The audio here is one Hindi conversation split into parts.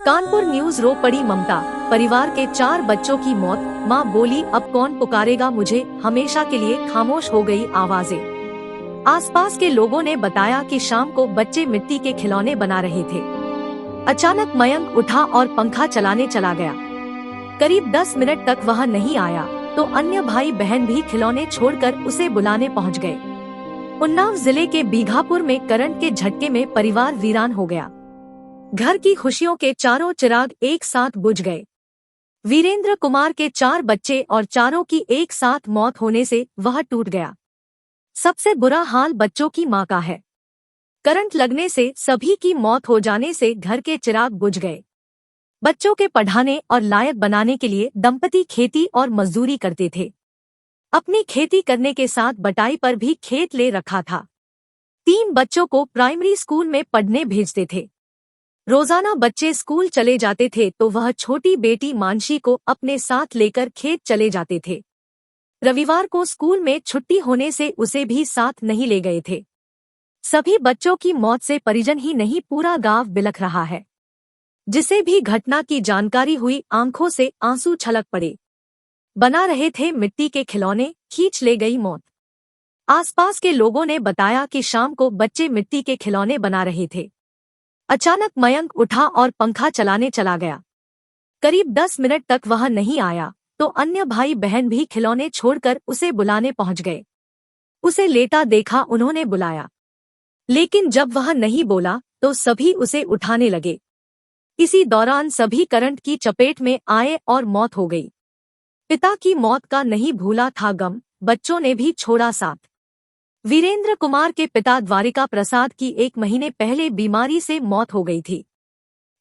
कानपुर न्यूज रो पड़ी ममता, परिवार के 4 बच्चों की मौत। मां बोली अब कौन पुकारेगा मुझे, हमेशा के लिए खामोश हो गई आवाजें। आसपास के लोगों ने बताया कि शाम को बच्चे मिट्टी के खिलौने बना रहे थे। अचानक मयंक उठा और पंखा चलाने चला गया। करीब 10 मिनट तक वह नहीं आया तो अन्य भाई बहन भी खिलौने छोड़कर उसे बुलाने पहुंच गए। उन्नाव जिले के बीघापुर में करंट के झटके में परिवार वीरान हो गया। घर की खुशियों के चारों चिराग एक साथ बुझ गए। वीरेंद्र कुमार के 4 बच्चे और चारों की एक साथ मौत होने से वह टूट गया। सबसे बुरा हाल बच्चों की मां का है। करंट लगने से सभी की मौत हो जाने से घर के चिराग बुझ गए। बच्चों के पढ़ाने और लायक बनाने के लिए दंपति खेती और मजदूरी करते थे। अपनी खेती करने के साथ बटाई पर भी खेत ले रखा था। 3 बच्चों को प्राइमरी स्कूल में पढ़ने भेजते थे। रोजाना बच्चे स्कूल चले जाते थे तो वह छोटी बेटी मानसी को अपने साथ लेकर खेत चले जाते थे। रविवार को स्कूल में छुट्टी होने से उसे भी साथ नहीं ले गए थे। सभी बच्चों की मौत से परिजन ही नहीं पूरा गांव बिलख रहा है। जिसे भी घटना की जानकारी हुई आंखों से आंसू छलक पड़े। बना रहे थे मिट्टी के खिलौने, खींच ले गई मौत। आसपास के लोगों ने बताया कि शाम को बच्चे मिट्टी के खिलौने बना रहे थे। अचानक मयंक उठा और पंखा चलाने चला गया। करीब 10 मिनट तक वह नहीं आया तो अन्य भाई बहन भी खिलौने छोड़कर उसे बुलाने पहुंच गए। उसे लेटा देखा, उन्होंने बुलाया, लेकिन जब वह नहीं बोला तो सभी उसे उठाने लगे। इसी दौरान सभी करंट की चपेट में आए और मौत हो गई। पिता की मौत का नहीं भूला था गम, बच्चों ने भी छोड़ा साथ। वीरेंद्र कुमार के पिता द्वारिका प्रसाद की 1 महीने पहले बीमारी से मौत हो गई थी।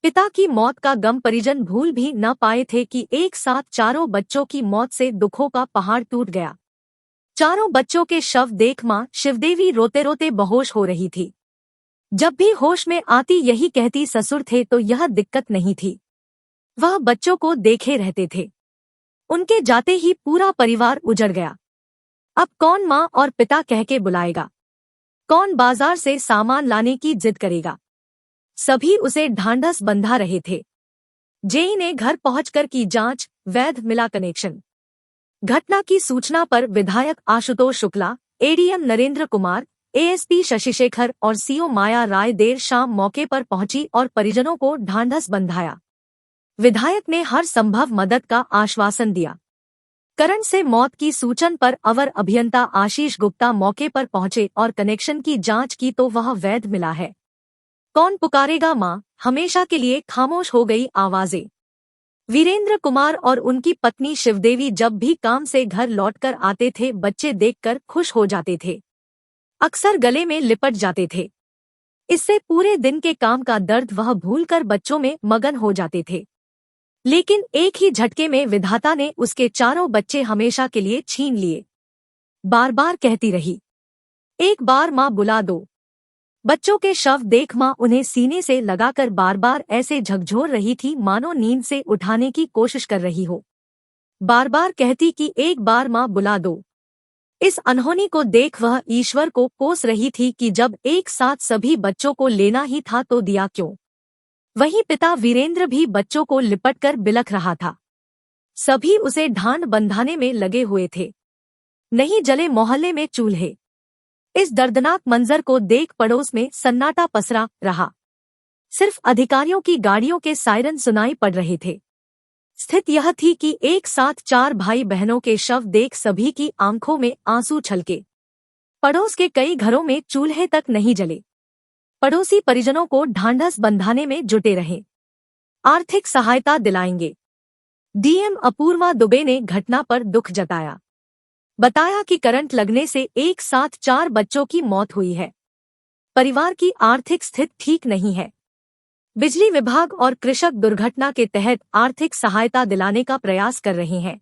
पिता की मौत का गम परिजन भूल भी न पाए थे कि एक साथ चारों बच्चों की मौत से दुखों का पहाड़ टूट गया। चारों बच्चों के शव देख मां शिवदेवी रोते रोते बेहोश हो रही थी। जब भी होश में आती यही कहती ससुर थे तो यह दिक्कत नहीं थी। वह बच्चों को देखे रहते थे। उनके जाते ही पूरा परिवार उजड़ गया। अब कौन मां और पिता कह के बुलाएगा? कौन बाजार से सामान लाने की जिद करेगा? सभी उसे ढांढस बंधा रहे थे। जेई ने घर पहुंचकर की जांच, वैध मिला कनेक्शन। घटना की सूचना पर विधायक आशुतोष शुक्ला, एडीएम नरेंद्र कुमार, एएसपी शशिशेखर और सीओ माया राय देर शाम मौके पर पहुंची और परिजनों को ढांढस बंधाया। विधायक ने हर संभव मदद का आश्वासन दिया। करंट से मौत की सूचना पर अवर अभियंता आशीष गुप्ता मौके पर पहुंचे और कनेक्शन की जांच की तो वह वैध मिला है। कौन पुकारेगा मां, हमेशा के लिए खामोश हो गई आवाजें। वीरेंद्र कुमार और उनकी पत्नी शिवदेवी जब भी काम से घर लौटकर आते थे बच्चे देखकर खुश हो जाते थे। अक्सर गले में लिपट जाते थे। इससे पूरे दिन के काम का दर्द वह भूलकर बच्चों में मगन हो जाते थे। लेकिन एक ही झटके में विधाता ने उसके चारों बच्चे हमेशा के लिए छीन लिए। बार बार कहती रही, एक बार मां बुला दो। बच्चों के शव देख मां उन्हें सीने से लगाकर बार बार ऐसे झकझोर रही थी मानो नींद से उठाने की कोशिश कर रही हो। बार बार कहती कि एक बार मां बुला दो। इस अनहोनी को देख वह ईश्वर को कोस रही थी कि जब एक साथ सभी बच्चों को लेना ही था तो दिया क्यों। वहीं पिता वीरेंद्र भी बच्चों को लिपटकर बिलख रहा था। सभी उसे ढांढ बंधाने में लगे हुए थे। नहीं जले मोहल्ले में चूल्हे। इस दर्दनाक मंजर को देख पड़ोस में सन्नाटा पसरा रहा। सिर्फ अधिकारियों की गाड़ियों के सायरन सुनाई पड़ रहे थे। स्थिति यह थी कि एक साथ 4 भाई बहनों के शव देख सभी की आंखों में आंसू छलके। पड़ोस के कई घरों में चूल्हे तक नहीं जले। पड़ोसी परिजनों को ढांढस बंधाने में जुटे रहे। आर्थिक सहायता दिलाएंगे। डीएम अपूर्वा दुबे ने घटना पर दुख जताया। बताया कि करंट लगने से एक साथ 4 बच्चों की मौत हुई है। परिवार की आर्थिक स्थिति ठीक नहीं है। बिजली विभाग और कृषक दुर्घटना के तहत आर्थिक सहायता दिलाने का प्रयास कर रहे हैं।